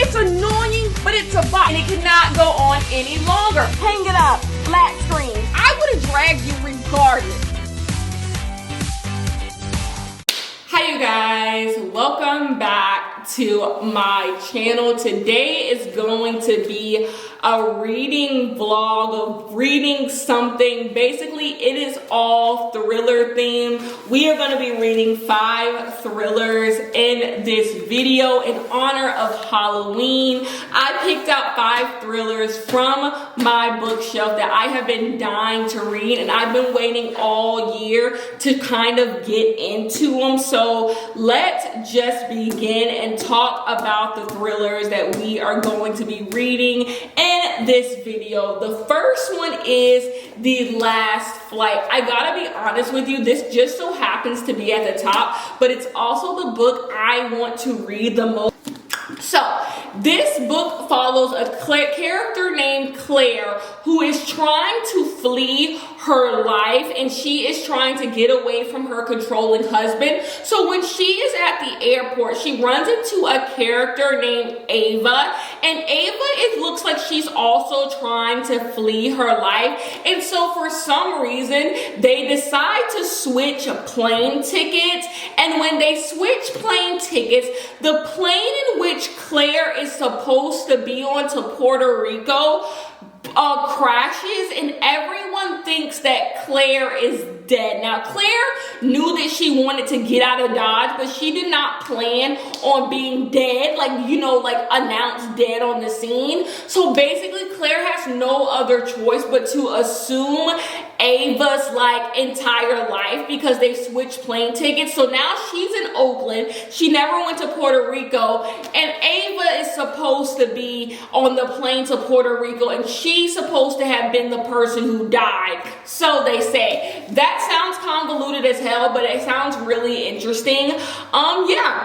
It's annoying, but it's a bot, and it cannot go on any longer. Hang it up, flat screen. I would have dragged you regardless. Hi you guys, welcome back to my channel. Today is going to be a reading vlog of reading something. Basically, it is all thriller themed. We are going to be reading 5 thrillers in this video in honor of Halloween. I picked out 5 thrillers from my bookshelf that I have been dying to read, and I've been waiting all year to kind of get into them. So let's just begin and talk about the thrillers that we are going to be reading in this video. The first one is The Last Flight. I gotta be honest with you, this just so happens to be at the top, but it's also the book I want to read the most. So this book follows a character named Claire who is trying to flee her life, and she is trying to get away from her controlling husband. So when she is at the airport, she runs into a character named Ava, and Ava, it looks like she's also trying to flee her life. And so for some reason, they decide to switch plane tickets. And when they switch plane tickets, the plane in which Claire is supposed to be on to Puerto Rico crashes, and everyone thinks that Claire is dead. Now, Claire knew that she wanted to get out of Dodge, but she did not plan on being dead, like announced dead on the scene. So basically, Claire has no other choice but to assume Ava's entire life because they switched plane tickets. So now she's in Oakland. She never went to Puerto Rico, and Ava is supposed to be on the plane to Puerto Rico, and she's supposed to have been the person who died. So they say. That sounds convoluted as hell, but it sounds really interesting.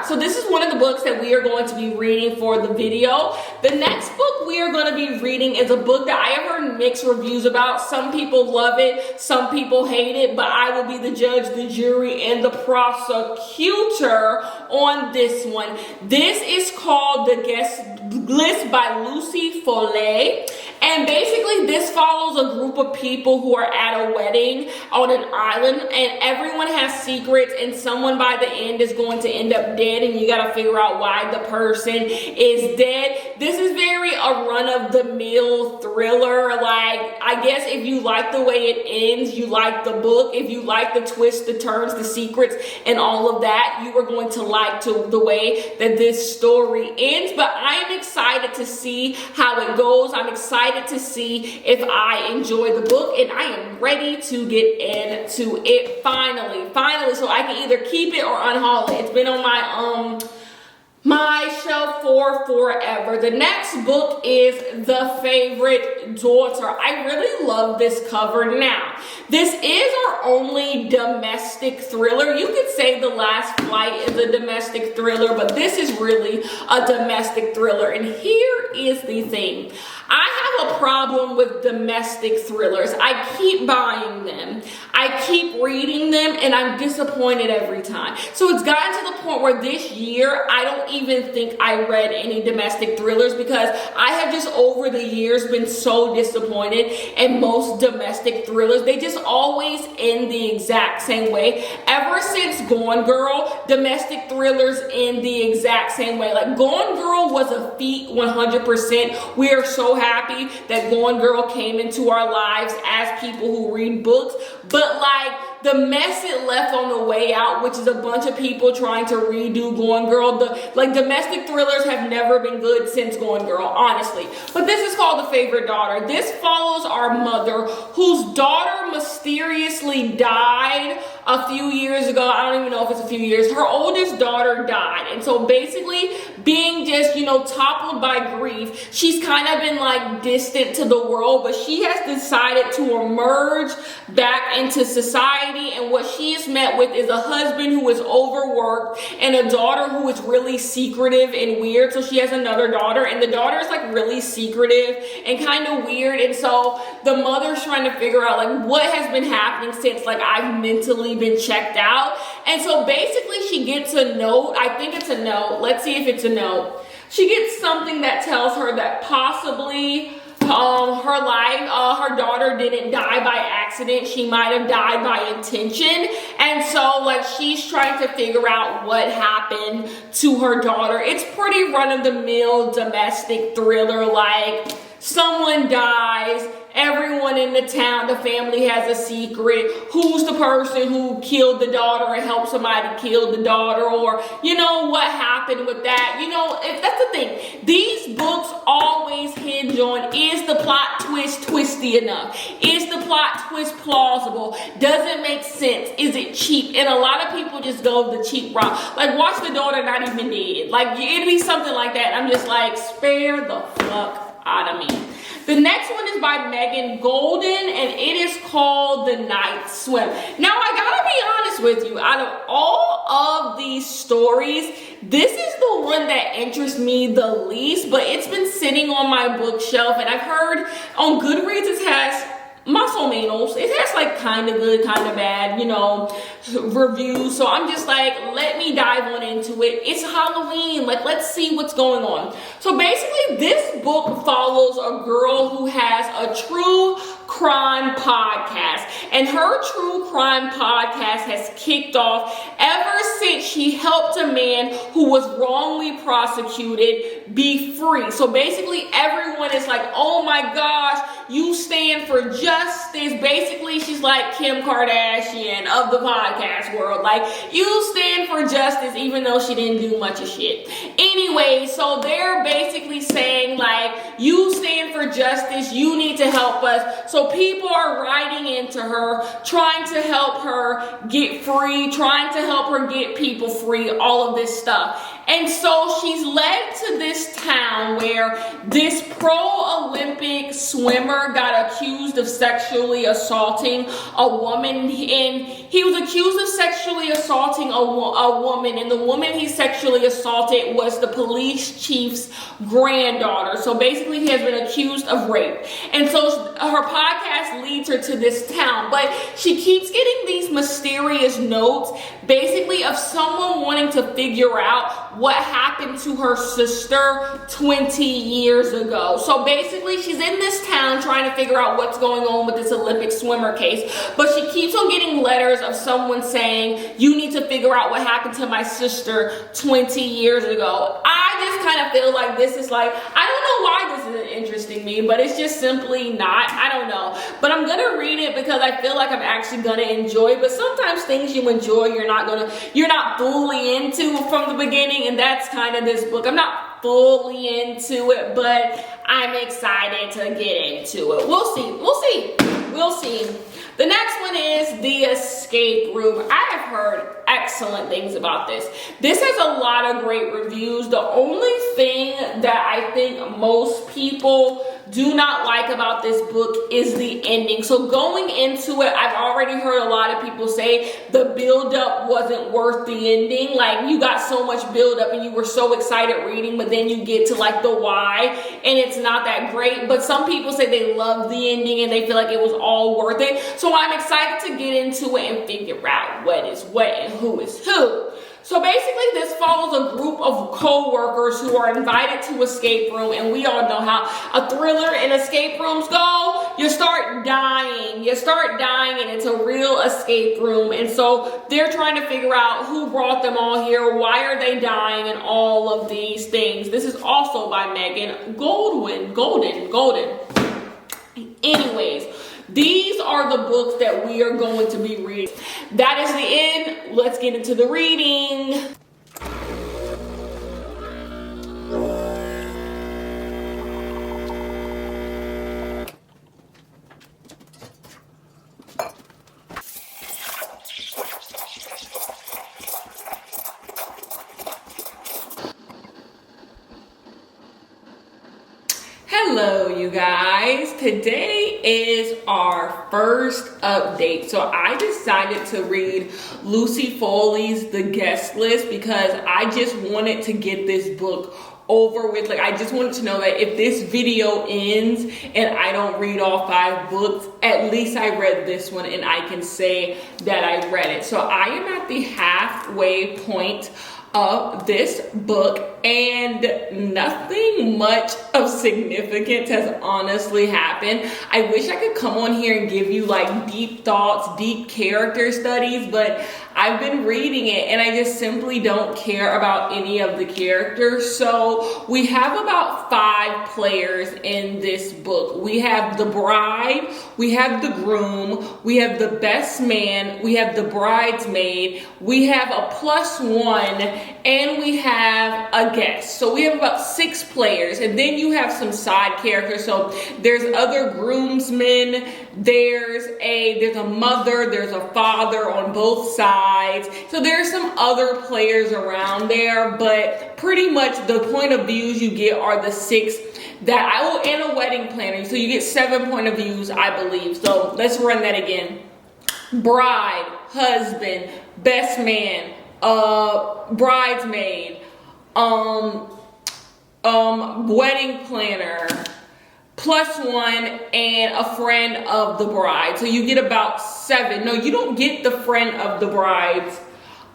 So this is one of the books that we are going to be reading for the video. The next book we are going to be reading is a book that I have heard mixed reviews about. Some people love it, some people hate it, but I will be the judge, the jury, and the prosecutor on this one. This is called The Guest List by Lucy Foley. And basically this follows a group of people who are at a wedding on an island, and everyone has secrets, and someone by the end is going to end up dead, and you got to figure out why the person is dead. This is very a run-of-the-mill thriller. I guess if you like the way it ends, you like the book. If you like the twists, the turns, the secrets, and all of that, you are going to like the way that this story ends. But I am excited to see how it goes. I'm excited to see if I enjoy the book, and I am ready to get into it finally, so I can either keep it or unhaul it. It's been on my shelf for forever. The next book is The Favorite Daughter. I really love this cover. Now, this is our only domestic thriller. You could say The Last Flight is a domestic thriller, but this is really a domestic thriller. And here is the thing. I have a problem with domestic thrillers. I keep buying them. I keep reading them, and I'm disappointed every time. So it's gotten to the point where this year, I don't even think I read any domestic thrillers because I have just over the years been so disappointed in most domestic thrillers. They just always end the exact same way. Ever since Gone Girl, domestic thrillers end the exact same way. Gone Girl was a feat 100%. We are so happy that Gone Girl came into our lives as people who read books, but the mess it left on the way out, which is a bunch of people trying to redo Gone Girl. Domestic thrillers have never been good since Gone Girl, honestly. But this is called The Favorite Daughter. This follows our mother whose daughter mysteriously died a few years ago. I don't even know if it's a few years. Her oldest daughter died. And so basically being just, toppled by grief, she's kind of been distant to the world, but she has decided to emerge back into society. And what she is met with is a husband who is overworked and a daughter who is really secretive and weird. So she has another daughter, and the daughter is really secretive and kind of weird. And so the mother's trying to figure out what has been happening since I've mentally been checked out. And so basically she gets a note. I think it's a note. Let's see if it's a note. She gets something that tells her that possibly her daughter didn't die by accident. She might have died by intention. And so like she's trying to figure out what happened to her daughter. It's pretty run-of-the-mill domestic thriller, like someone dies, everyone in the town, the family has a secret. Who's the person who killed the daughter and helped somebody kill the daughter? Or, what happened with that? If that's the thing. These books always hinge on, is the plot twist twisty enough? Is the plot twist plausible? Does it make sense? Is it cheap? And a lot of people just go the cheap route. Like, watch the daughter not even dead. Like, it'd be something like that. I'm just like, spare the fuck out of me. The next one is by Megan Golden, and it is called The Night Swim. Now, I gotta be honest with you, out of all of these stories, this is the one that interests me the least, but it's been sitting on my bookshelf, and I've heard on Goodreads it has más o menos. It has like kind of good, kind of bad, reviews. So I'm just like, let me dive on into it. It's Halloween. Like, let's see what's going on. So basically, this book follows a girl who has a true crime podcast. And her true crime podcast has kicked off ever since she helped a man who was wrongly prosecuted be free. So basically, everyone is like, oh my gosh, you stand for justice. Basically, she's like Kim Kardashian of the podcast world. Like, you stand for justice even though she didn't do much of shit. Anyway, so they're basically saying like, you stand for justice, you need to help us. So people are writing into her, trying to help her get free, trying to help her get people free, all of this stuff. And so she's led to this town where this pro-Olympic swimmer got accused of sexually assaulting a woman. And he was accused of sexually assaulting a woman. And the woman he sexually assaulted was the police chief's granddaughter. So basically, he has been accused of rape. And so her podcast leads her to this town. But she keeps getting these mysterious notes, basically of someone wanting to figure out what happened to her sister 20 years ago. So basically, she's in this town trying to figure out what's going on with this Olympic swimmer case. But she keeps on getting letters of someone saying, you need to figure out what happened to my sister 20 years ago. I just kind of feel like this is like, I don't know why this isn't interesting me, but it's just simply not. I don't know. But I'm going to read it because I feel like I'm actually going to enjoy it. But sometimes things you enjoy, you're not fully into from the beginning. And that's kind of this book. I'm not fully into it, but I'm excited to get into it. We'll see. The next one is The Escape Room. I have heard excellent things about this. This has a lot of great reviews. The only thing that I think most people do not like about this book is the ending. So going into it, I've already heard a lot of people say the build-up wasn't worth the ending. Like, you got so much build-up and you were so excited reading, but then you get to like the why and it's not that great. But some people say they love the ending and they feel like it was all worth it. So I'm excited to get into it and figure out what is what and who is who. So basically, this follows a group of co-workers who are invited to escape room, and we all know how a thriller and escape rooms go. You start dying, and it's a real escape room. And so they're trying to figure out who brought them all here, why are they dying, and all of these things. This is also by Megan Golden. Anyways, these are the books that we are going to be reading. That is the end. Let's get into the reading. Hello, you guys. Today is our first update. So I decided to read Lucy Foley's The Guest List because I just wanted to get this book over with. Like, I just wanted to know that if this video ends and I don't read all 5 books, at least I read this one and I can say that I read it. So I am at the halfway point of this book, and nothing much of significance has honestly happened. I wish I could come on here and give you like deep thoughts, deep character studies, but I've been reading it and I just simply don't care about any of the characters. So we have about 5 players in this book. We have the bride, we have the groom, we have the best man, we have the bridesmaid, we have a +1, and we have a guest. So we have about 6 players, and then you have some side characters. So there's other groomsmen, there's a mother, there's a father on both sides. So there's some other players around there, but pretty much the point of views you get are the 6 that I will, and a wedding planner. So you get 7 point of views, I believe. So let's run that again. Bride, husband, best man, bridesmaid, wedding planner, +1, and a friend of the bride. So you get about 7. No, you don't get the friend of the brides.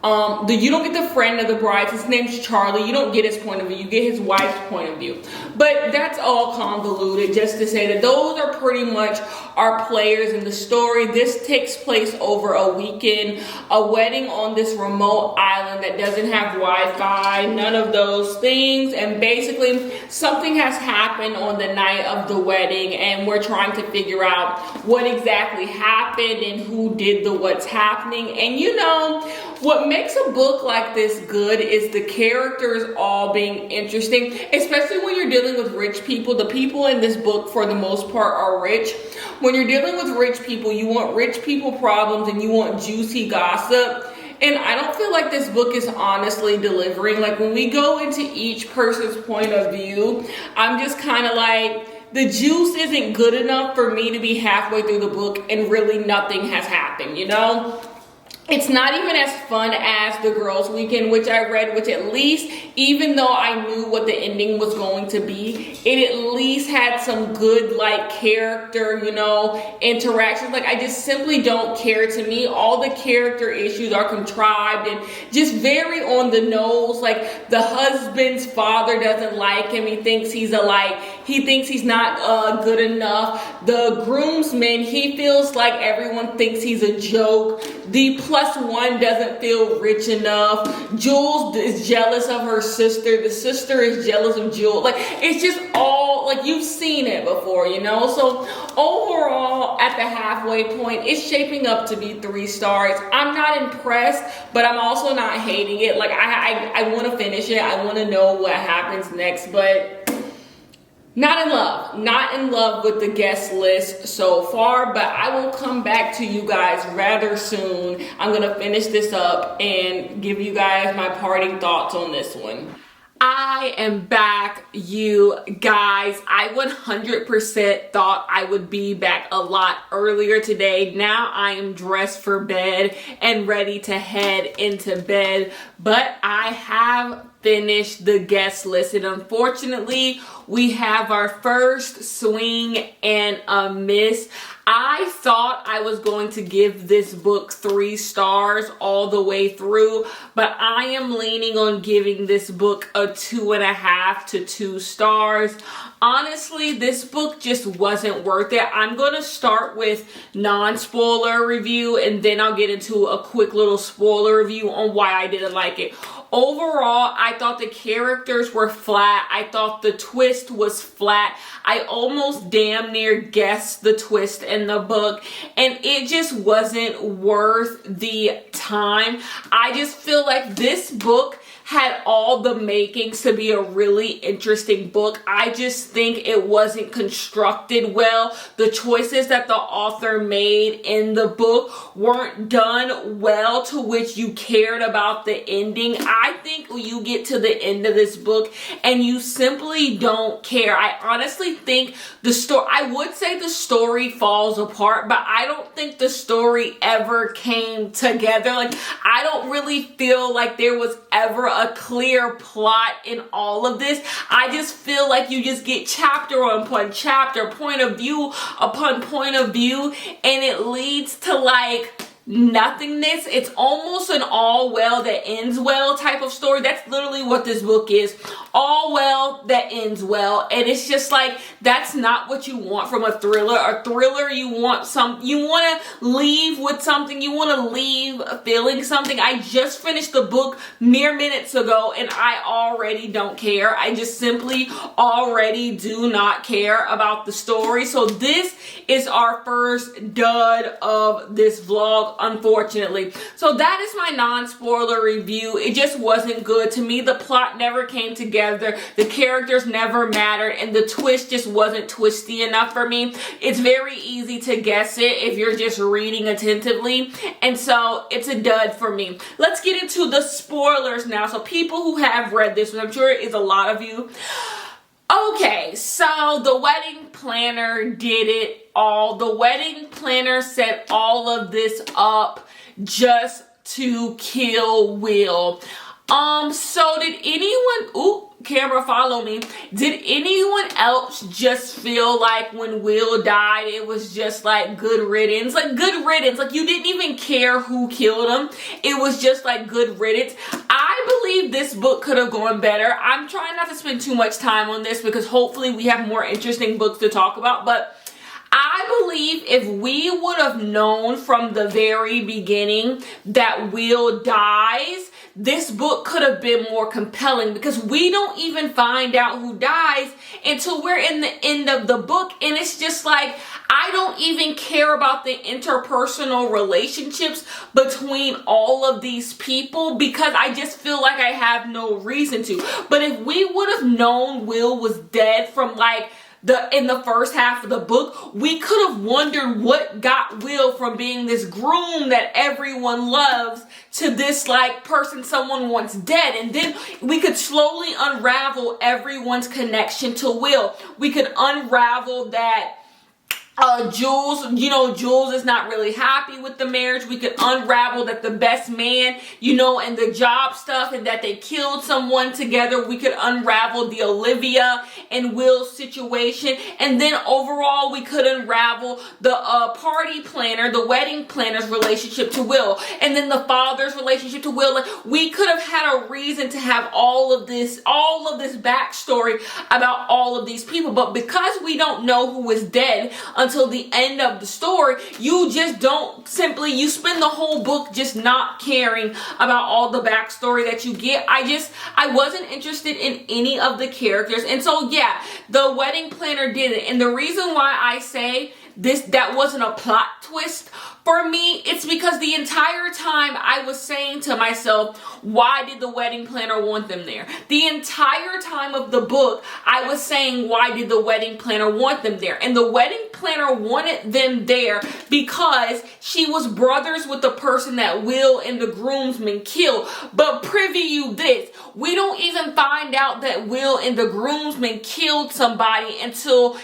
You don't get the friend of the bride. His name's Charlie. You don't get his point of view. You get his wife's point of view. But that's all convoluted, just to say that those are pretty much our players in the story. This takes place over a weekend, a wedding on this remote island that doesn't have Wi-Fi, none of those things. And basically something has happened on the night of the wedding, and we're trying to figure out what exactly happened and who did the what's happening. And you know, what makes a book like this good is the characters all being interesting, especially when you're dealing with rich people. The people in this book, for the most part, are rich. When you're dealing with rich people, you want rich people problems and you want juicy gossip. And I don't feel like this book is honestly delivering. Like when we go into each person's point of view, I'm just kind of like, the juice isn't good enough for me to be halfway through the book and really nothing has happened, you know? It's not even as fun as The Girls' Weekend, which I read, which at least, even though I knew what the ending was going to be, it at least had some good, like, character, you know, interactions. Like, I just simply don't care. To me, all the character issues are contrived and just very on the nose. Like, the husband's father doesn't like him. He thinks he's he thinks he's not good enough. The groomsman, he feels like everyone thinks he's a joke. The +1 doesn't feel rich enough. Jules is jealous of her sister. The sister is jealous of Jules. Like, it's just all, like, you've seen it before, you know? So overall, at the halfway point, it's shaping up to be 3 stars. I'm not impressed, but I'm also not hating it. Like, I want to finish it. I want to know what happens next, but not in love with the guest list so far, but I will come back to you guys rather soon. I'm going to finish this up and give you guys my parting thoughts on this one. I am back, you guys. I 100% thought I would be back a lot earlier today. Now I am dressed for bed and ready to head into bed, but I have finished the guest list, and unfortunately we have our first swing and a miss. I thought I was going to give this book 3 stars all the way through, but I am leaning on giving this book a 2.5 to 2 stars. Honestly, this book just wasn't worth it. I'm going to start with non-spoiler review, and then I'll get into a quick little spoiler review on why I didn't like it. Overall, I thought the characters were flat. I thought the twist was flat. I almost damn near guessed the twist in the book, and it just wasn't worth the time. I just feel like this book had all the makings to be a really interesting book. I just think it wasn't constructed well. The choices that the author made in the book weren't done well, to which you cared about the ending. I think you get to the end of this book and you simply don't care. I honestly think the story, I would say the story falls apart, but I don't think the story ever came together. Like, I don't really feel like there was ever a clear plot in all of this. I just feel like you just get chapter upon chapter, point of view upon point of view, and it leads to like nothingness. It's almost an all well that ends well type of story. That's literally what this book is. All well that ends well. And it's just like, that's not what you want from a thriller. A thriller, you want to leave with something. You want to leave feeling something. I just finished the book mere minutes ago and I already don't care. I just simply already do not care about the story. So this is our first dud of this vlog, unfortunately. So that is my non-spoiler review. It just wasn't good to me. The plot never came together. The characters never mattered, and the twist just wasn't twisty enough for me. It's very easy to guess it if you're just reading attentively, and so it's a dud for me. Let's get into the spoilers now. So people who have read this, which I'm sure is a lot of you. Okay, so the wedding planner did it all. The wedding planner set all of this up just to kill Will. So did anyone, camera follow me, did anyone else just feel like when Will died, it was just like good riddance? Like good riddance, like you didn't even care who killed him. It was just like good riddance. I believe this book could have gone better. I'm trying not to spend too much time on this because hopefully we have more interesting books to talk about, but I believe if we would have known from the very beginning that Will dies, this book could have been more compelling, because we don't even find out who dies until we're in the end of the book, and it's just like, I don't even care about the interpersonal relationships between all of these people because I just feel like I have no reason to. But if we would have known Will was dead from like in the first half of the book, we could have wondered what got Will from being this groom that everyone loves to this like person someone wants dead. And then we could slowly unravel everyone's connection to Will. We could unravel that Jules is not really happy with the marriage. We could unravel that the best man, and the job stuff, and that they killed someone together. We could unravel the Olivia and Will situation. And then overall, we could unravel the party planner, the wedding planner's relationship to Will. And then the father's relationship to Will. Like, we could have had a reason to have all of this backstory about all of these people. But because we don't know who is dead until the end of the story, you spend the whole book just not caring about all the backstory that you get. I wasn't interested in any of the characters. And so yeah, the wedding planner did it. And the reason why I say that wasn't a plot twist for me, it's because the entire time I was saying to myself, why did the wedding planner want them there? The entire time of the book, I was saying, why did the wedding planner want them there? And the wedding planner wanted them there because she was brothers with the person that Will and the groomsmen killed. But preview this, we don't even find out that Will and the groomsmen killed somebody until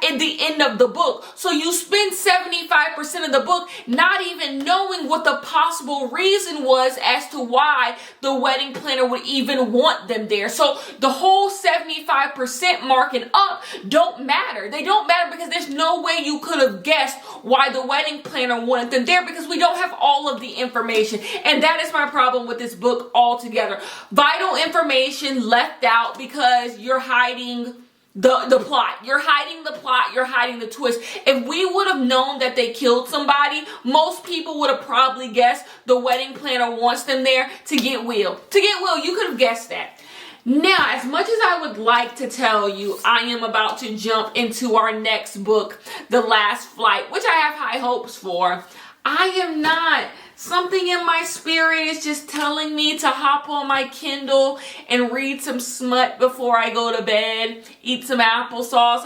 at the end of the book. So you spend 75% of the book not even knowing what the possible reason was as to why the wedding planner would even want them there. So the whole 75% marking up don't matter. They don't matter because there's no way you could have guessed why the wedding planner wanted them there, because we don't have all of the information. And that is my problem with this book altogether. Vital information left out because you're hiding the plot. You're hiding the plot. You're hiding the twist. If we would have known that they killed somebody, most people would have probably guessed the wedding planner wants them there to get Will. To get Will, you could have guessed that. Now, as much as I would like to tell you, I am about to jump into our next book, The Last Flight, which I have high hopes for. I am not. Something in my spirit is just telling me to hop on my Kindle and read some smut before I go to bed, eat some applesauce.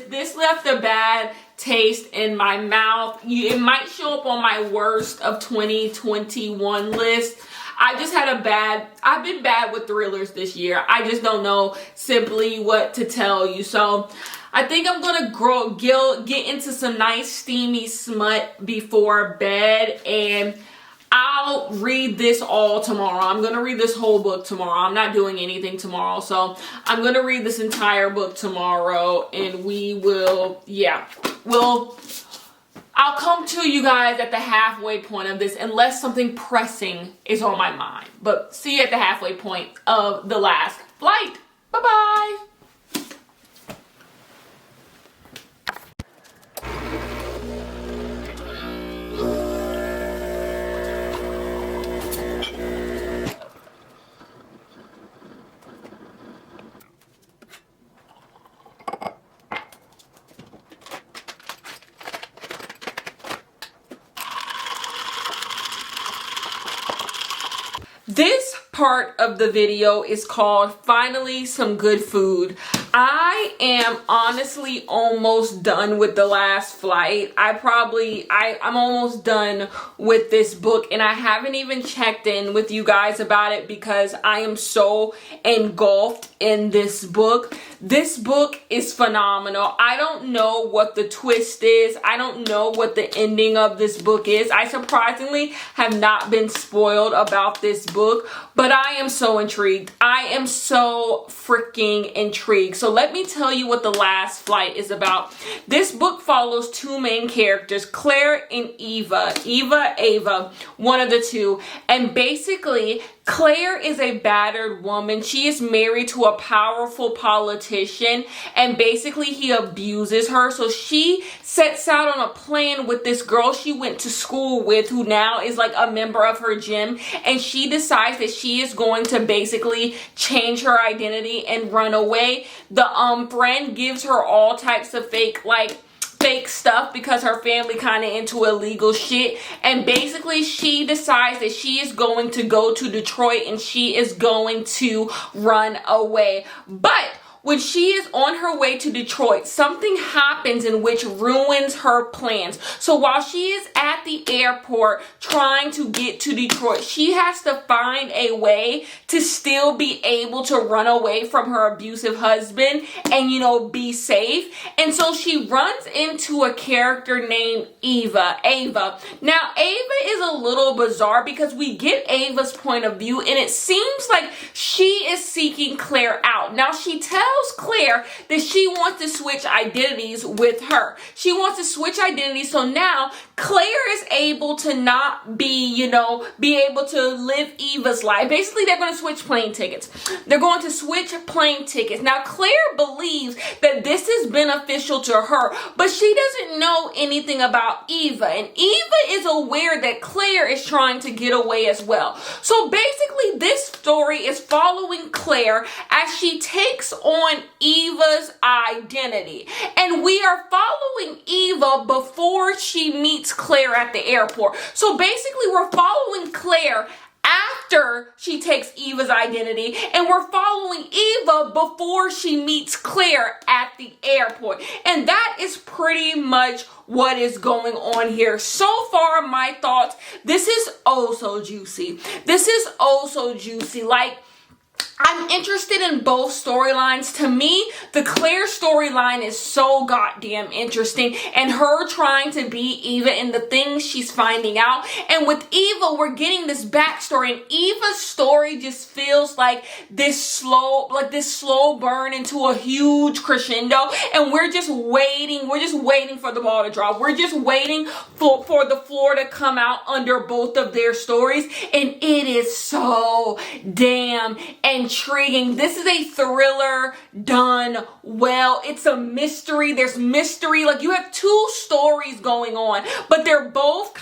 This left a bad taste in my mouth. It might show up on my worst of 2021 list. I've been bad with thrillers this year. I just don't know simply what to tell you. So I think I'm going to get into some nice steamy smut before bed, and I'll read this all tomorrow. I'm going to read this whole book tomorrow. I'm not doing anything tomorrow, so I'm going to read this entire book tomorrow, and we'll I'll come to you guys at the halfway point of this unless something pressing is on my mind. But see you at the halfway point of the last flight. Bye-bye. This part of the video is called Finally Some Good Food. I am honestly almost done with the last flight. I'm almost done with this book, and I haven't even checked in with you guys about it because I am so engulfed in this book. This book is phenomenal. I don't know what the twist is. I don't know what the ending of this book is. I surprisingly have not been spoiled about this book, but I am so intrigued. I am so freaking intrigued. So let me tell you what The Last Flight is about. This book follows two main characters, Claire and Ava, one of the two. And basically, Claire is a battered woman. She is married to a powerful politician, and basically he abuses her. So she sets out on a plan with this girl she went to school with, who now is like a member of her gym, and she decides that she is going to basically change her identity and run away. The friend gives her all types of fake stuff because her family kind of into illegal shit, and basically she decides that she is going to go to Detroit and she is going to run away. But when she is on her way to Detroit, something happens in which ruins her plans. So while she is at the airport trying to get to Detroit, she has to find a way to still be able to run away from her abusive husband and, be safe. And so she runs into a character named Ava. Now, Ava is a little bizarre because we get Ava's point of view, and it seems like she is seeking Claire out. Now, she tells Claire that she wants to switch identities with her. She wants to switch identities, so now Claire is able to not be able to live Eva's life. Basically, they're going to switch plane tickets. Now, Claire believes that this is beneficial to her, but she doesn't know anything about Eva, and Eva is aware that Claire is trying to get away as well. So basically, this story is following Claire as she takes on Eva's identity, and we are following Eva before she meets Claire at the airport. So basically, we're following Claire after she takes Eva's identity, and we're following Eva before she meets Claire at the airport. And that is pretty much what is going on here. So far, my thoughts, this is oh so juicy. Like, I'm interested in both storylines. To me, the Claire storyline is so goddamn interesting, and her trying to be Eva and the things she's finding out. And with Eva, we're getting this backstory, and Eva's story just feels like this slow burn into a huge crescendo, and we're just waiting for the ball to drop. We're just waiting for the floor to come out under both of their stories, and it is so damn intriguing. This is a thriller done well. It's a mystery. There's mystery. Like, you have two stories going on, but they're both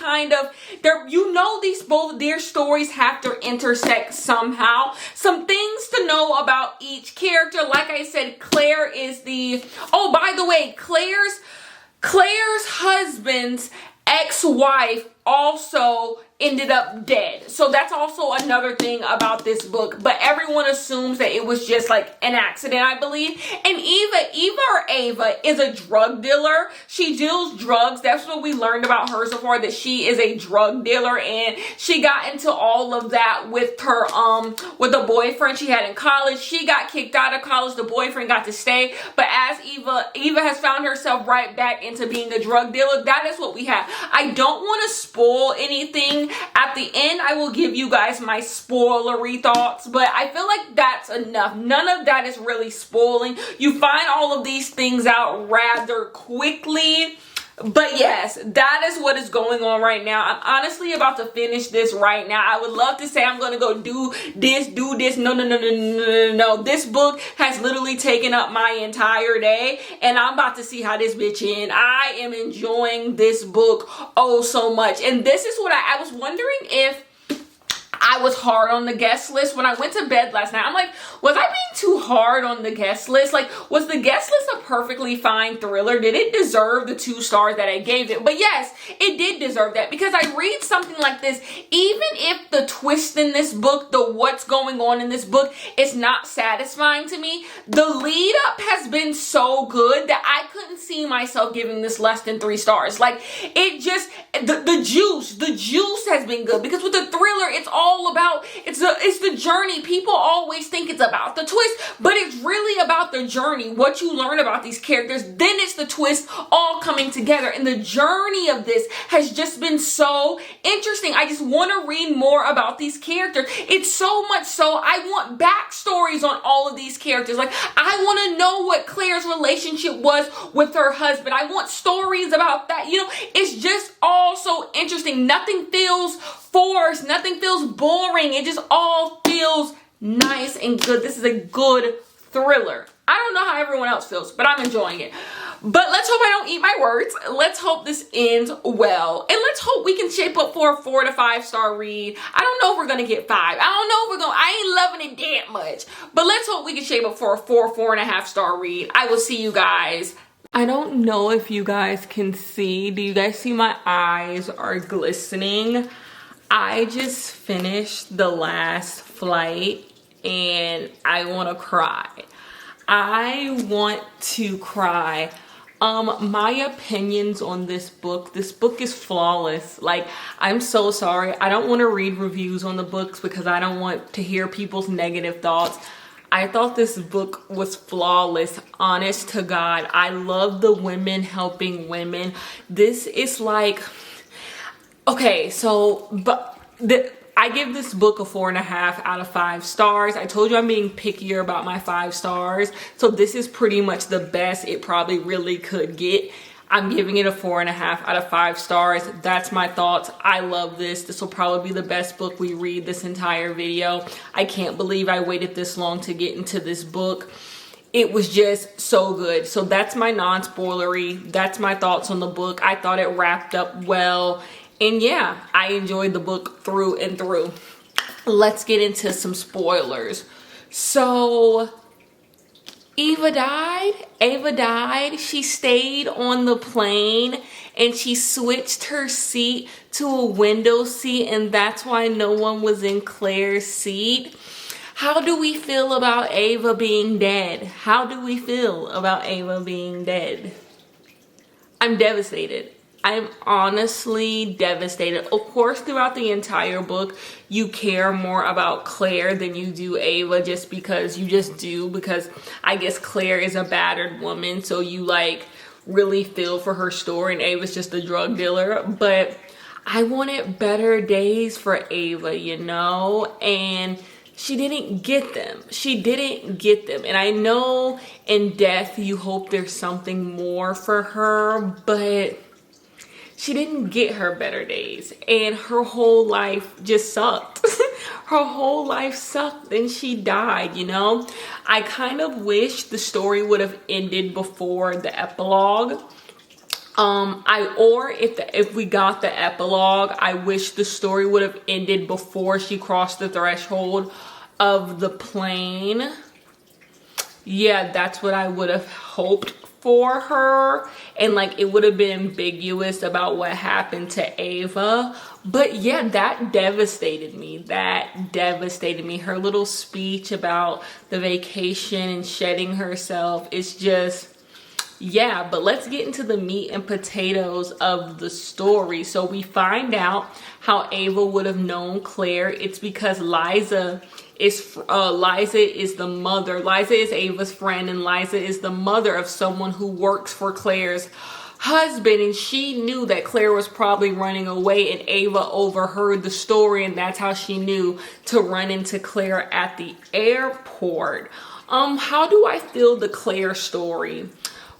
both their stories have to intersect somehow. Some things to know about each character. Like I said, Claire is by the way, Claire's husband's ex-wife also ended up dead. So that's also another thing about this book. But everyone assumes that it was just like an accident, I believe. And Ava is a drug dealer. She deals drugs. That's what we learned about her so far, that she is a drug dealer, and she got into all of that with her with a boyfriend she had in college. She got kicked out of college. The boyfriend got to stay. But as Eva has found herself right back into being a drug dealer, that is what we have. I don't want to spoil anything. At the end, I will give you guys my spoilery thoughts, but I feel like that's enough. None of that is really spoiling. You find all of these things out rather quickly, But yes, that is what is going on right now. I'm honestly about to finish this right now. I would love to say I'm going to go do this. No, no, no, no, no, no, no. This book has literally taken up my entire day, and I'm about to see how this bitch ends. I am enjoying this book oh so much. And this is what I was wondering if I was hard on the guest list when I went to bed last night. I'm like, was I being too hard on the guest list? Like, was the guest list a perfectly fine thriller? Did it deserve the 2 stars that I gave it? But yes, it did deserve that, because I read something like this, even if the twist in this book, the what's going on in this book is not satisfying to me, the lead up has been so good that I couldn't see myself giving this less than 3 stars. Like, it just, the juice has been good, because with the thriller, it's all about, it's the journey. People always think it's about the twist, but it's really about the journey, what you learn about these characters. Then it's the twist all coming together, and the journey of this has just been so interesting. I just want to read more about these characters. It's so much so I want backstories on all of these characters. Like, I want to know what Claire's relationship was with her husband. I want stories about that. You know, it's just all so interesting. Nothing feels forced, nothing feels boring. It just all feels nice and good. This is a good thriller. I don't know how everyone else feels, but I'm enjoying it. But let's hope I don't eat my words. Let's hope this ends well. And let's hope we can shape up for a 4 to 5 star read. I don't know if we're going to get 5. I don't know if I ain't loving it that much. But let's hope we can shape up for a 4.5 star read. I will see you guys. I don't know if you guys can see. Do you guys see my eyes are glistening? I just finished the last flight and I want to cry. I want to cry. My opinions on this book is flawless. Like, I'm so sorry. I don't want to read reviews on the books because I don't want to hear people's negative thoughts. I thought this book was flawless, honest to God. I love the women helping women. This is like, okay, so, I give this book a 4.5 out of 5 stars. I told you I'm being pickier about my 5 stars. So this is pretty much the best it probably really could get. I'm giving it a 4.5 out of 5 stars. That's my thoughts. I love this. This will probably be the best book we read this entire video. I can't believe I waited this long to get into this book. It was just so good. So that's my non-spoilery. That's my thoughts on the book. I thought it wrapped up well. And yeah, I enjoyed the book through and through. Let's get into some spoilers. So Ava died. She stayed on the plane and she switched her seat to a window seat, and that's why no one was in Claire's seat. How do we feel about Ava being dead? How do we feel about Ava being dead? I'm devastated. I'm honestly devastated. Of course, throughout the entire book, you care more about Claire than you do Ava, just because you just do, because I guess Claire is a battered woman, so you like really feel for her story, and Ava's just a drug dealer. But I wanted better days for Ava, you know, and she didn't get them. She didn't get them. And I know in death you hope there's something more for her, but she didn't get her better days, and her whole life just sucked. Her whole life sucked, and she died, you know? I kind of wish the story would have ended before the epilogue. If we got the epilogue, I wish the story would have ended before she crossed the threshold of the plane. Yeah, that's what I would have hoped for her, and like it would have been ambiguous about what happened to Ava. But yeah, that devastated me. Her little speech about the vacation and shedding herself is just, yeah. But let's get into the meat and potatoes of the story. So we find out how Ava would have known Claire. It's because Liza is the mother. Liza is Ava's friend, and Liza is the mother of someone who works for Claire's husband, and she knew that Claire was probably running away, and Ava overheard the story, and that's how she knew to run into Claire at the airport. How do I feel the Claire story?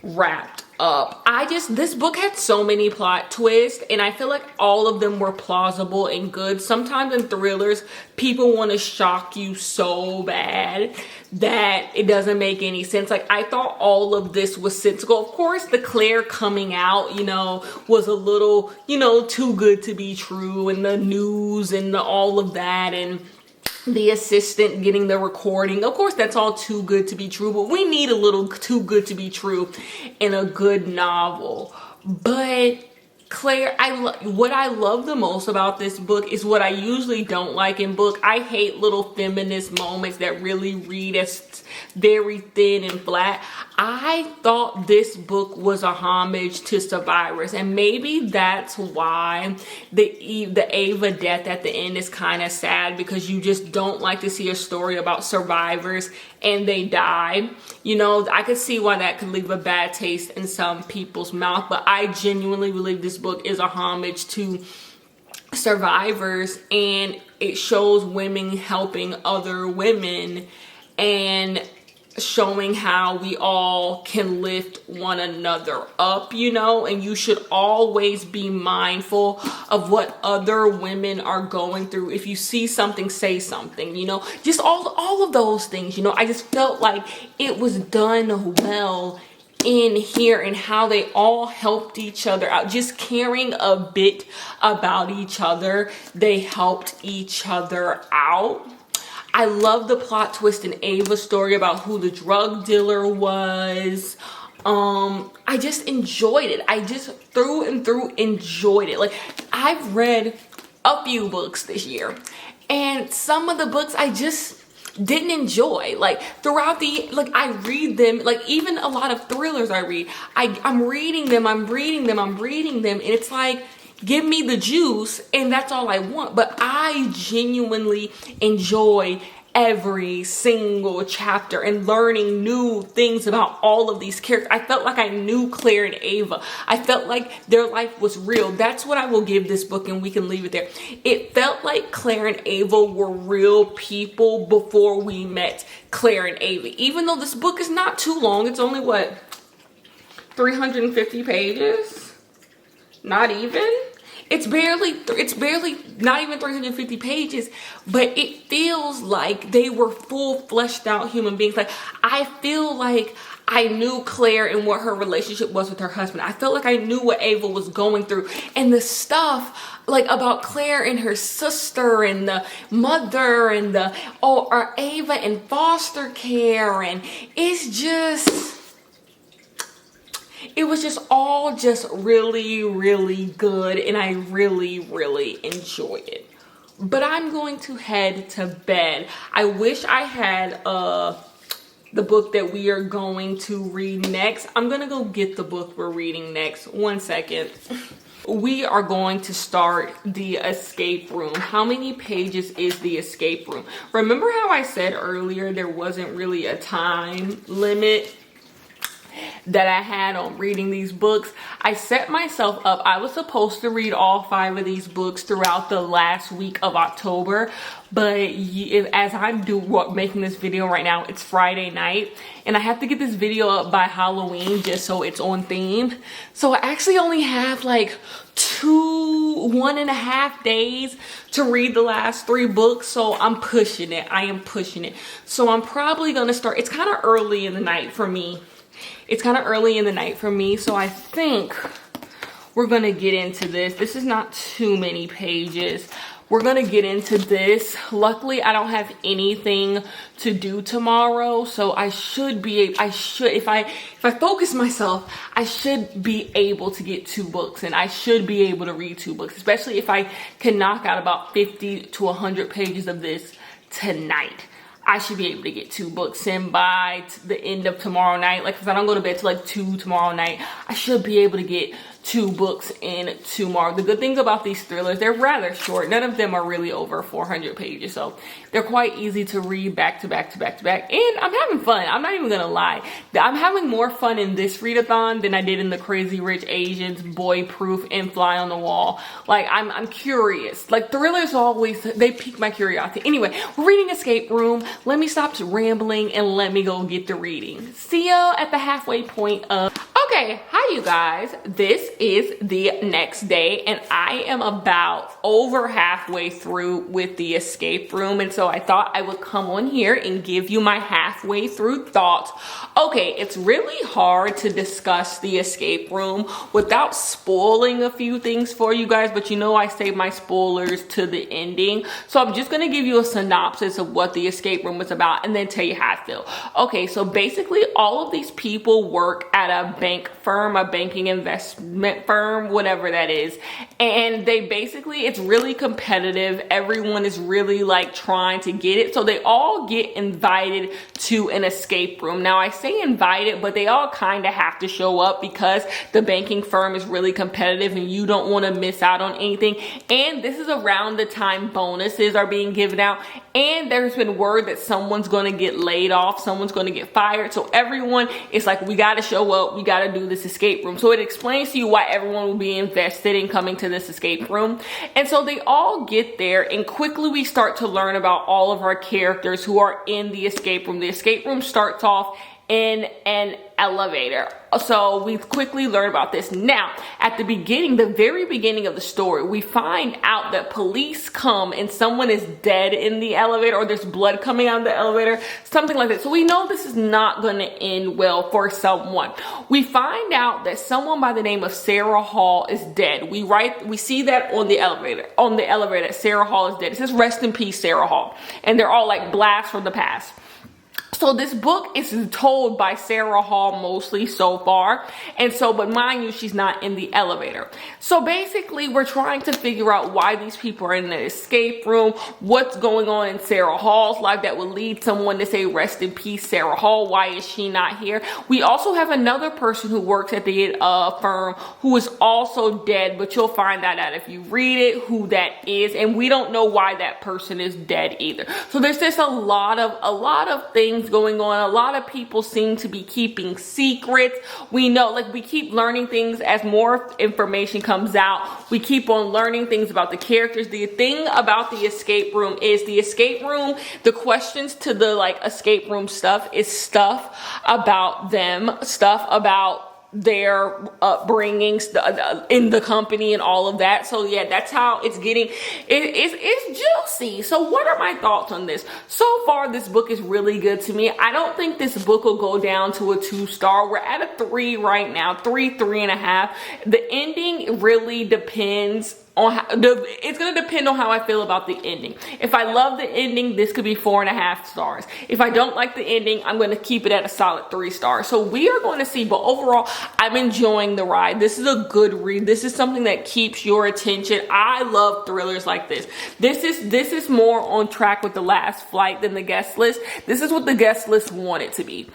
wrapped up. This book had so many plot twists, and I feel like all of them were plausible and good. Sometimes in thrillers, people want to shock you so bad that it doesn't make any sense. Like, I thought all of this was sensible. Of course, the Claire coming out, was a little, too good to be true, and the news and all of that, and the assistant getting the recording. Of course, that's all too good to be true, but we need a little too good to be true in a good novel. But Claire, what I love the most about this book is what I usually don't like in book. I hate little feminist moments that really read as very thin and flat. I thought this book was a homage to survivors, and maybe that's why the Ava death at the end is kind of sad, because you just don't like to see a story about survivors and they die. I could see why that could leave a bad taste in some people's mouth, but I genuinely believe this book is a homage to survivors, and it shows women helping other women and showing how we all can lift one another up, and you should always be mindful of what other women are going through. If you see something, say something, just all of those things. I just felt like it was done well in here, and how they all helped each other out, just caring a bit about each other. They helped each other out. I love the plot twist in Ava's story about who the drug dealer was. I just enjoyed it. I just through and through enjoyed it. Like, I've read a few books this year, and some of the books I just didn't enjoy. Like, throughout I read them, like, even a lot of thrillers I read, I'm reading them, and it's like, give me the juice, and that's all I want. But I genuinely enjoy every single chapter and learning new things about all of these characters. I felt like I knew Claire and Ava. I felt like their life was real. That's what I will give this book, and we can leave it there. It felt like Claire and Ava were real people before we met Claire and Ava. Even though this book is not too long, it's only 350 pages? Not even? It's barely not even 350 pages, but it feels like they were full fleshed out human beings. Like, I feel like I knew Claire and what her relationship was with her husband. I felt like I knew what Ava was going through, and the stuff like about Claire and her sister and the mother and or Ava in foster care, and it was just all just really, really good, and I really, really enjoyed it. But I'm going to head to bed. I wish I had the book that we are going to read next. I'm gonna go get the book we're reading next. One second. We are going to start The Escape Room. How many pages is The Escape Room? Remember how I said earlier there wasn't really a time limit that I had on reading these books? I set myself up. I was supposed to read all 5 of these books throughout the last week of October, but as I'm making this video right now, it's Friday night, and I have to get this video up by Halloween just so it's on theme. So I actually only have like 1.5 days to read the last 3 books, so I'm pushing it. I am pushing it. So I'm probably gonna start. It's kind of early in the night for me. So I think we're gonna get into this. This is not too many pages. We're gonna get into this. Luckily, I don't have anything to do tomorrow, so if I focus myself, I should be able to get 2 books, and I should be able to read 2 books, especially if I can knock out about 50 to 100 pages of this tonight. I should be able to get 2 books in by the end of tomorrow night. Like, if I don't go to bed till like 2 tomorrow night, I should be able to get 2 books in tomorrow. The good thing about these thrillers, they're rather short. None of them are really over 400 pages, so they're quite easy to read back to back to back to back. And I'm having fun. I'm not even gonna lie. I'm having more fun in this readathon than I did in the Crazy Rich Asians, Boy Proof, and Fly on the Wall. Like, I'm curious. Like, thrillers they pique my curiosity. Anyway, we're reading Escape Room. Let me stop rambling and let me go get the reading. See ya at the halfway point of... Okay, hi you guys. This is the next day and I am about over halfway through with the escape room, and so I thought I would come on here and give you my halfway through thoughts. Okay, it's really hard to discuss the escape room without spoiling a few things for you guys, but you know I save my spoilers to the ending. So I'm just gonna give you a synopsis of what the escape room is about and then tell you how I feel. Okay, so basically all of these people work at a bank firm, a banking investment firm, whatever that is. And they basically, it's really competitive. Everyone is really like trying to get it. So they all get invited to an escape room. Now I say invited, but they all kind of have to show up because the banking firm is really competitive and you don't want to miss out on anything. And this is around the time bonuses are being given out. And there's been word that someone's going to get laid off, someone's going to get fired. So everyone is like, we got to show up, we got to do this escape room. So it explains to you why everyone will be invested in coming to this escape room. And so they all get there, and quickly we start to learn about all of our characters who are in the escape room. The escape room starts off in an elevator. So we quickly learn about this. Now, at the beginning, the very beginning of the story, we find out that police come and someone is dead in the elevator, or there's blood coming out of the elevator, something like that. So we know this is not going to end well for someone. We find out that someone by the name of Sarah Hall is dead. We see that on the elevator that Sarah Hall is dead. It says rest in peace, Sarah Hall. And they're all like blasts from the past. So this book is told by Sarah Hall mostly so far. And so, but mind you, she's not in the elevator. So basically we're trying to figure out why these people are in the escape room, what's going on in Sarah Hall's life that would lead someone to say rest in peace, Sarah Hall. Why is she not here? We also have another person who works at the firm who is also dead, but you'll find that out if you read it, who that is. And we don't know why that person is dead either. So there's just a lot of things going on. A lot of people seem to be keeping secrets. We know, like, we keep learning things as more information comes out. We keep on learning things about the characters. The thing about the escape room is the questions to the like escape room stuff is stuff about them, stuff about their upbringings in the company and all of that. So yeah, that's how it's getting. It's juicy. So what are my thoughts on this? So far, this book is really good to me. I don't think this book will go down to a 2-star. We're at a 3 right now, 3.5. The ending really depends on it's going to depend on how I feel about the ending. If I love the ending, this could be 4.5 stars. If I don't like the ending, I'm going to keep it at a solid 3 stars. So we are going to see, but overall, I'm enjoying the ride. This is a good read. This is something that keeps your attention. I love thrillers like this. This is more on track with The Last Flight than The Guest List. This is what The Guest List wanted to be.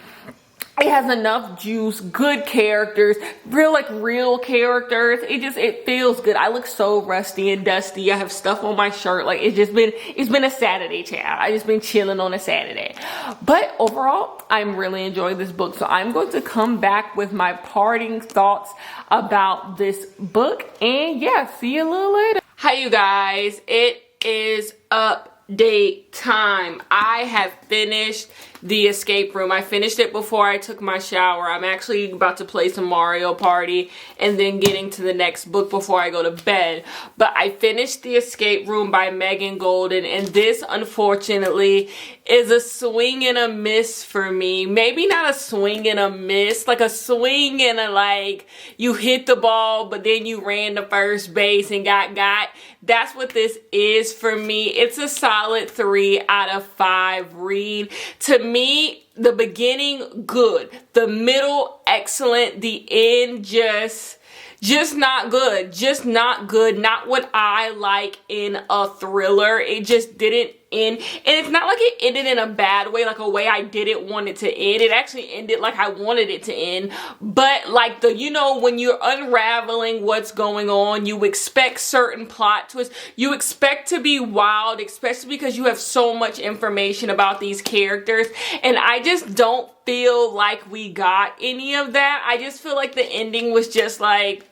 It has enough juice, good characters, real characters. It feels good. I look so rusty and dusty. I have stuff on my shirt. Like, it's been a Saturday, child. I just been chilling on a Saturday. But overall, I'm really enjoying this book. So I'm going to come back with my parting thoughts about this book. And yeah, see you a little later. Hi, you guys. It is update time. I have finished the escape room. I finished it before I took my shower. I'm actually about to play some Mario Party and then getting to the next book before I go to bed. But I finished The Escape Room by Megan Golden, and this unfortunately is a swing and a miss for me. Maybe not a swing and a miss, like a swing and a like you hit the ball but then you ran to first base and got. That's what this is for me. It's a solid 3 out of 5 read. To me, the beginning, good. The middle, excellent. The end, just not good. Just not good. Not what I like in a thriller. It just didn't end. And it's not like it ended in a bad way, like a way I didn't want it to end. It actually ended like I wanted it to end. But like when you're unraveling what's going on, you expect certain plot twists. You expect to be wild, especially because you have so much information about these characters. And I just don't feel like we got any of that. I just feel like the ending was just like,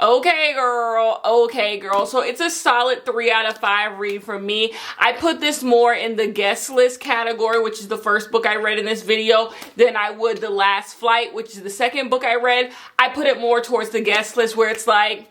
Okay, girl. Okay, girl. So it's a solid 3 out of 5 read for me. I put this more in the guest list category, which is the first book I read in this video, than I would The Last Flight, which is the second book I read. I put it more towards the guest list where it's like,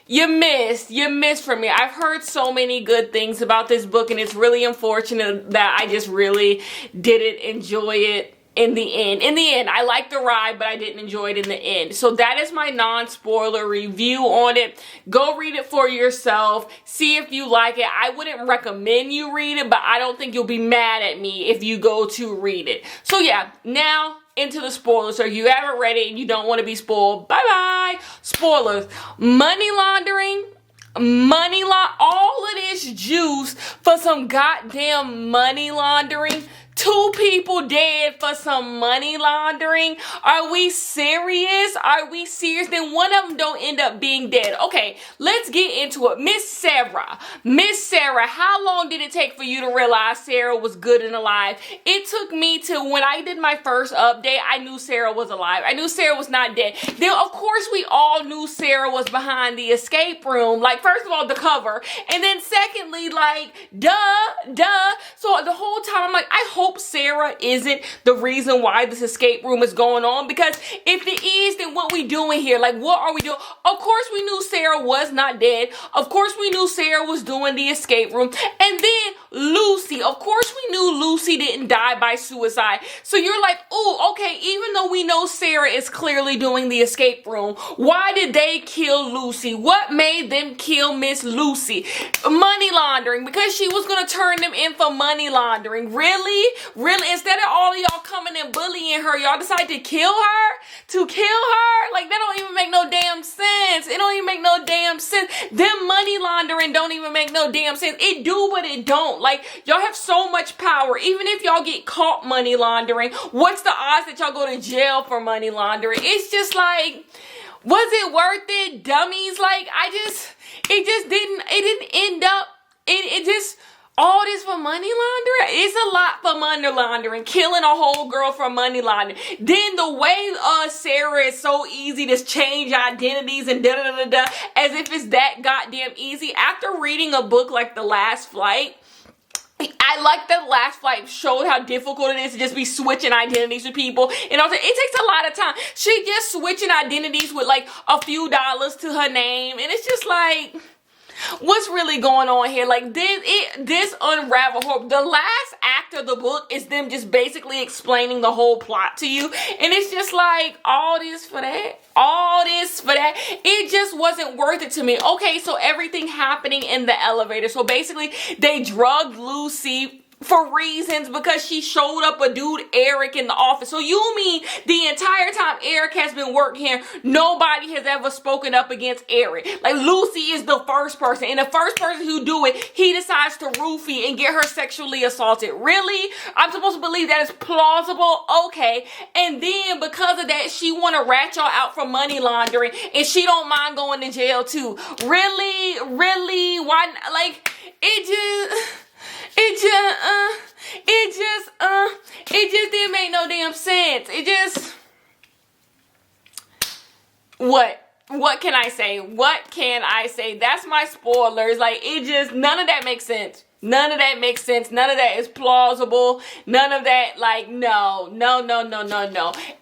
you missed from me. I've heard so many good things about this book, and it's really unfortunate that I just really didn't enjoy it in the end. In the end, I liked the ride, but I didn't enjoy it in the end. So that is my non-spoiler review on it. Go read it for yourself. See if you like it. I wouldn't recommend you read it, but I don't think you'll be mad at me if you go to read it. So yeah, now into the spoilers. So if you haven't read it and you don't want to be spoiled, bye-bye. Spoilers. Money laundering. All of this juice for some goddamn money laundering. 2 people dead for some money laundering. Are we serious? Are we serious? Then one of them don't end up being dead. Okay, let's get into it. Miss Sarah, how long did it take for you to realize Sarah was good and alive? It took me to when I did my first update, I knew Sarah was alive. I knew Sarah was not dead. Then, of course, we all knew Sarah was behind the escape room. Like, first of all, the cover. And then secondly, like, duh. So the whole time, I'm like, I hope Sarah isn't the reason why this escape room is going on, because if it is, then what we doing here? Like, what are we doing? Of course we knew Sarah was not dead. Of course we knew Sarah was doing the escape room. And then Lucy, of course we knew Lucy didn't die by suicide. So you're like, oh, okay, even though we know Sarah is clearly doing the escape room, why did they kill Lucy? What made them kill Miss Lucy? Money laundering, because she was going to turn them in for money laundering. Really? Instead of all of y'all coming and bullying her, y'all decided to kill her? Like, that don't even make no damn sense. It don't even make no damn sense. Them money laundering don't even make no damn sense. It do, but it don't. Like, y'all have so much power. Even if y'all get caught money laundering, what's the odds that y'all go to jail for money laundering? It's just like, was it worth it, dummies? Like, it didn't end up, it just, all this for money laundering? It's a lot for money laundering. Killing a whole girl for money laundering. Then the way Sarah is so easy to change identities and da-da-da-da-da, as if it's that goddamn easy. After reading a book like The Last Flight, I like that Last Flight showed how difficult it is to just be switching identities with people. And also, it takes a lot of time. She just switching identities with like a few dollars to her name. And it's just like, what's really going on here? Like, this unravel horror. The last act of the book is them just basically explaining the whole plot to you. And it's just like, all this for that? All this for that? It just wasn't worth it to me. Okay, so everything happening in the elevator. So basically, they drugged Lucy for reasons because she showed up a dude, Eric, in the office. So you mean the entire time Eric has been working here, nobody has ever spoken up against Eric? Like, Lucy is the first person, and the first person who do it, he decides to roofie and get her sexually assaulted. Really? I'm supposed to believe that is plausible? Okay. And then because of that, she want to rat y'all out for money laundering, and she don't mind going to jail too. Really? Why? Like, it just didn't make no damn sense. What can I say? What can I say? That's my spoilers. Like, none of that makes sense. None of that makes sense. None of that is plausible. None of that, like, no.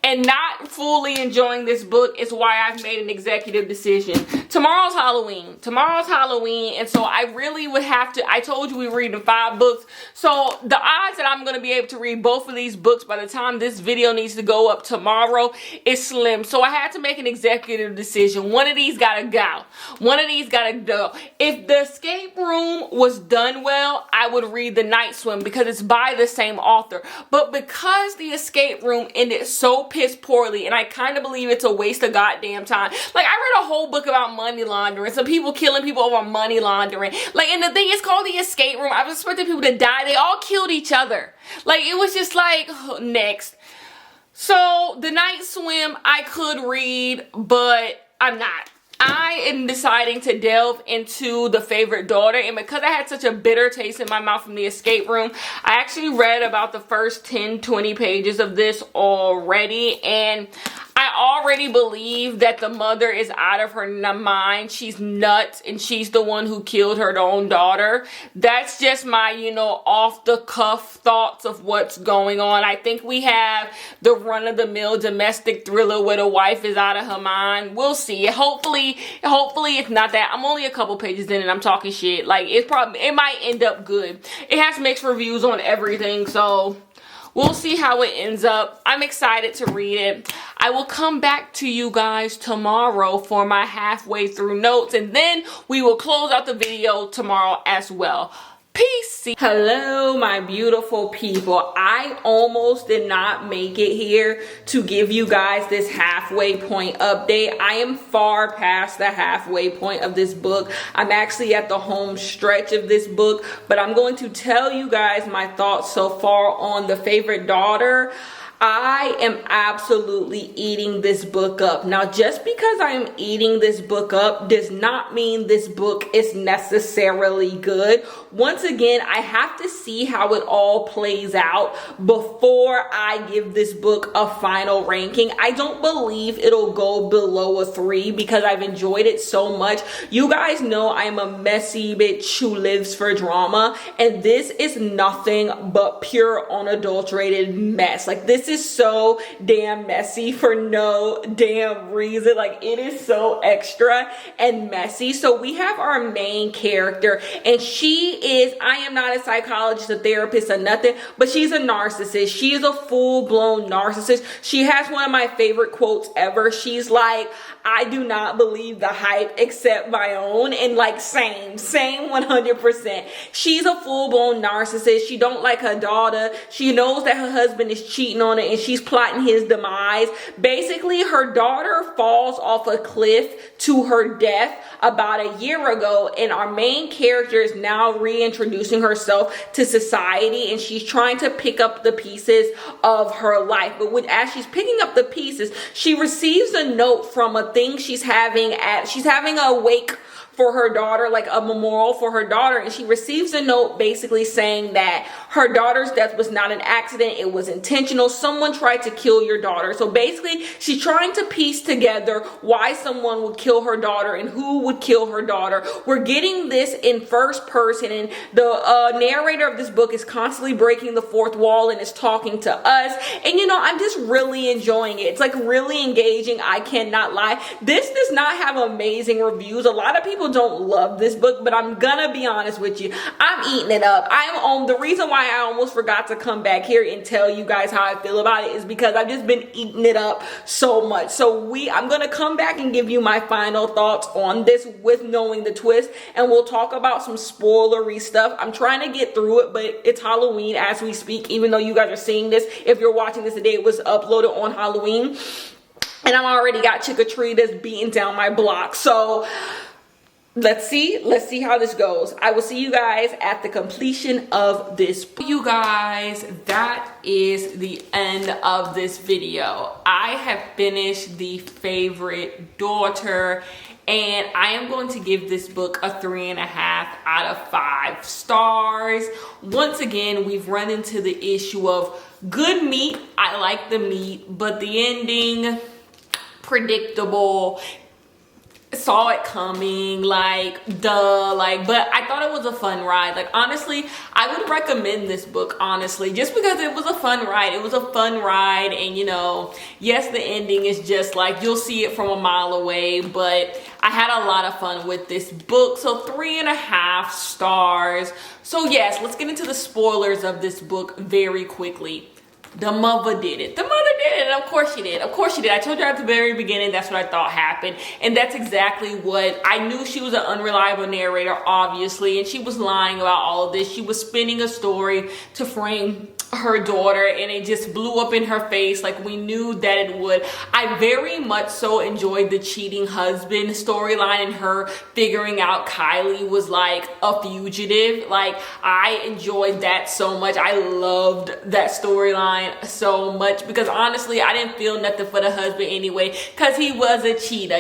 And not fully enjoying this book is why I've made an executive decision. Tomorrow's Halloween. And so I really would have to, I told you we were reading 5 books. So the odds that I'm going to be able to read both of these books by the time this video needs to go up tomorrow is slim. So I had to make an executive decision. One of these got to go. If the escape room was done well, I would read The Night Swim because it's by the same author. But because the escape room ended so piss poorly, and I kind of believe it's a waste of goddamn time. Like, I read a whole book about money laundering, some people killing people over money laundering. Like, and the thing is called The Escape Room. I was expecting people to die. They all killed each other. Like, it was just like, next. So, The Night Swim, I could read, but I'm not. I am deciding to delve into The Favorite Daughter, and because I had such a bitter taste in my mouth from the escape room, I actually read about the first 10-20 pages of this already, and I already believe that the mother is out of her mind. She's nuts and she's the one who killed her own daughter. That's just my, off the cuff thoughts of what's going on. I think we have the run-of-the-mill domestic thriller where the wife is out of her mind. We'll see. Hopefully it's not that. I'm only a couple pages in and I'm talking shit. Like, it might end up good. It has mixed reviews on everything, so we'll see how it ends up. I'm excited to read it. I will come back to you guys tomorrow for my halfway through notes, and then we will close out the video tomorrow as well. Peace. Hello, my beautiful people. I almost did not make it here to give you guys this halfway point update. I am far past the halfway point of this book. I'm actually at the home stretch of this book, but I'm going to tell you guys my thoughts so far on The Favorite Daughter. I am absolutely eating this book up. Now, just because I am eating this book up does not mean this book is necessarily good. Once again, I have to see how it all plays out before I give this book a final ranking. I don't believe it'll go below a 3 because I've enjoyed it so much. You guys know I'm a messy bitch who lives for drama, and this is nothing but pure unadulterated mess. Like, this is so damn messy for no damn reason. Like, it is so extra and messy. So we have our main character, and she is, I am not a psychologist, a therapist, or nothing, but she's a narcissist. She is a full-blown narcissist. She has one of my favorite quotes ever. She's like, I do not believe the hype except my own. And like, same 100%. She's a full-blown narcissist. She don't like her daughter. She knows that her husband is cheating on her and she's plotting his demise. Basically, her daughter falls off a cliff to her death about a year ago, and our main character is now reintroducing herself to society, and she's trying to pick up the pieces of her life. But as she's picking up the pieces, she receives a note from a thing she's having a wake for her daughter, like a memorial for her daughter, and she receives a note basically saying that her daughter's death was not an accident, it was intentional. Someone tried to kill your daughter. So basically, she's trying to piece together why someone would kill her daughter and who would kill her daughter. We're getting this in first person, and the narrator of this book is constantly breaking the fourth wall and is talking to us. And I'm just really enjoying it. It's like really engaging. I cannot lie. This does not have amazing reviews. A lot of people don't love this book, but I'm gonna be honest with you, I'm eating it up. The reason why I almost forgot to come back here and tell you guys how I feel about it is because I've just been eating it up so much. So I'm gonna come back and give you my final thoughts on this with knowing the twist, and we'll talk about some spoilery stuff. I'm trying to get through it, but it's Halloween as we speak, even though you guys are seeing this. If you're watching this today, it was uploaded on Halloween, and I've already got trick-or-treaters beating down my block. So let's see how this goes. I will see you guys at the completion of this. You guys, that is the end of this video. I have finished The Favorite Daughter, and I am going to give this book a 3.5 out of 5 stars. Once again, we've run into the issue of good meat. I like the meat, but the ending, predictable. Saw it coming, like, duh, like, but I thought it was a fun ride. Like, honestly, I would recommend this book, honestly, just because it was a fun ride. It was a fun ride, and yes, the ending is just like, you'll see it from a mile away, but I had a lot of fun with this book. So 3.5 stars. So yes, let's get into the spoilers of this book very quickly. The mother did it. The mother did it. And of course she did. Of course she did. I told you at the very beginning that's what I thought happened. And that's exactly what I knew. She was an unreliable narrator, obviously. And she was lying about all of this. She was spinning a story to frame her daughter, and it just blew up in her face like we knew that it would. I very much so enjoyed the cheating husband storyline and her figuring out Kylie was like a fugitive. Like, I enjoyed that so much. I loved that storyline so much because honestly, I didn't feel nothing for the husband anyway because he was a cheater,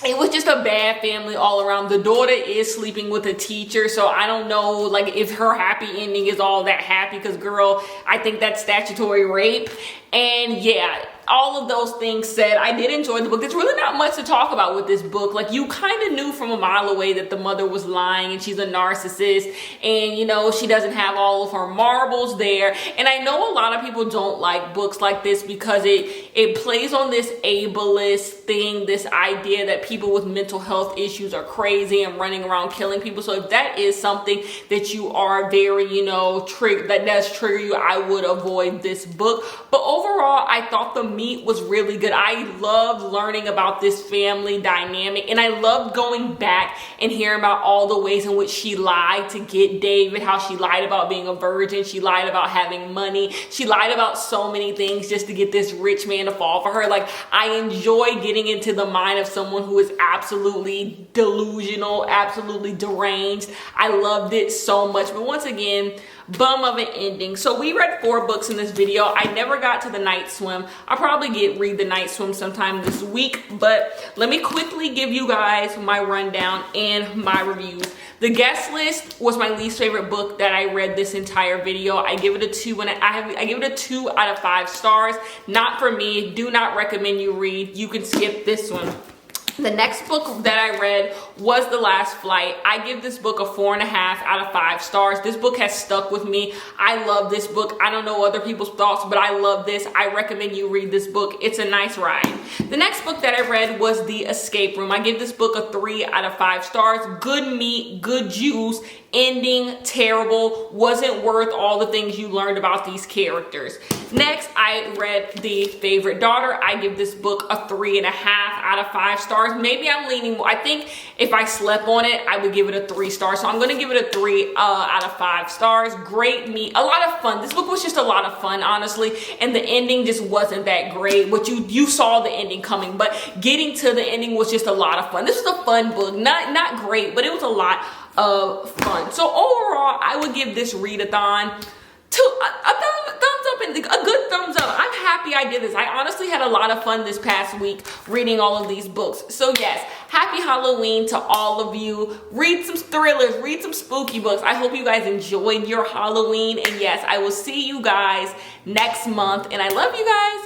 It was just a bad family all around. The daughter is sleeping with a teacher, so I don't know like if her happy ending is all that happy because girl, I think that's statutory rape. And yeah, all of those things said, I did enjoy the book. There's really not much to talk about with this book. Like, you kind of knew from a mile away that the mother was lying and she's a narcissist, and you know, she doesn't have all of her marbles there. And I know a lot of people don't like books like this because it plays on this ableist thing, this idea that people with mental health issues are crazy and running around killing people. So if that is something that you are very, you know, that does trigger you, I would avoid this book. But overall, I thought the meat was really good. I loved learning about this family dynamic, and I loved going back and hearing about all the ways in which she lied to get David, how she lied about being a virgin, she lied about having money, she lied about so many things just to get this rich man to fall for her. Like, I enjoy getting into the mind of someone who is absolutely delusional, absolutely deranged. I loved it so much. But once again, bum of an ending. So we read 4 books in this video. I never got to the night swim. I'll probably read the night swim sometime this week, but let me quickly give you guys my rundown and my reviews. The Guest List was my least favorite book that I read this entire video. I give it a 2, and I give it a 2 out of 5 stars. Not for me. Do not recommend you read. You can skip this one. The next book that I read was The Last Flight. I give this book a 4.5 out of 5 stars. This book has stuck with me. I love this book. I don't know other people's thoughts, but I love this. I recommend you read this book. It's a nice ride. The next book that I read was The Escape Room. I give this book a 3 out of 5 stars. Good meat, good juice. Ending terrible, wasn't worth all the things you learned about these characters. Next, I read The Favorite Daughter. I give this book a 3.5 out of 5 stars. Maybe I'm leaning more. I think if I slept on it, I would give it a 3 stars. So I'm going to give it a 3 out of 5 stars. Great meat, a lot of fun. This book was just a lot of fun, honestly, and the ending just wasn't that great. But you saw the ending coming, but getting to the ending was just a lot of fun. This was a fun book, not great, but it was a lot of fun. So overall, I would give this readathon a thumbs up and a good thumbs up. I'm happy I did this. I honestly had a lot of fun this past week reading all of these books. So yes, happy Halloween to all of you. Read some thrillers, read some spooky books. I hope you guys enjoyed your Halloween, and yes, I will see you guys next month, and I love you guys.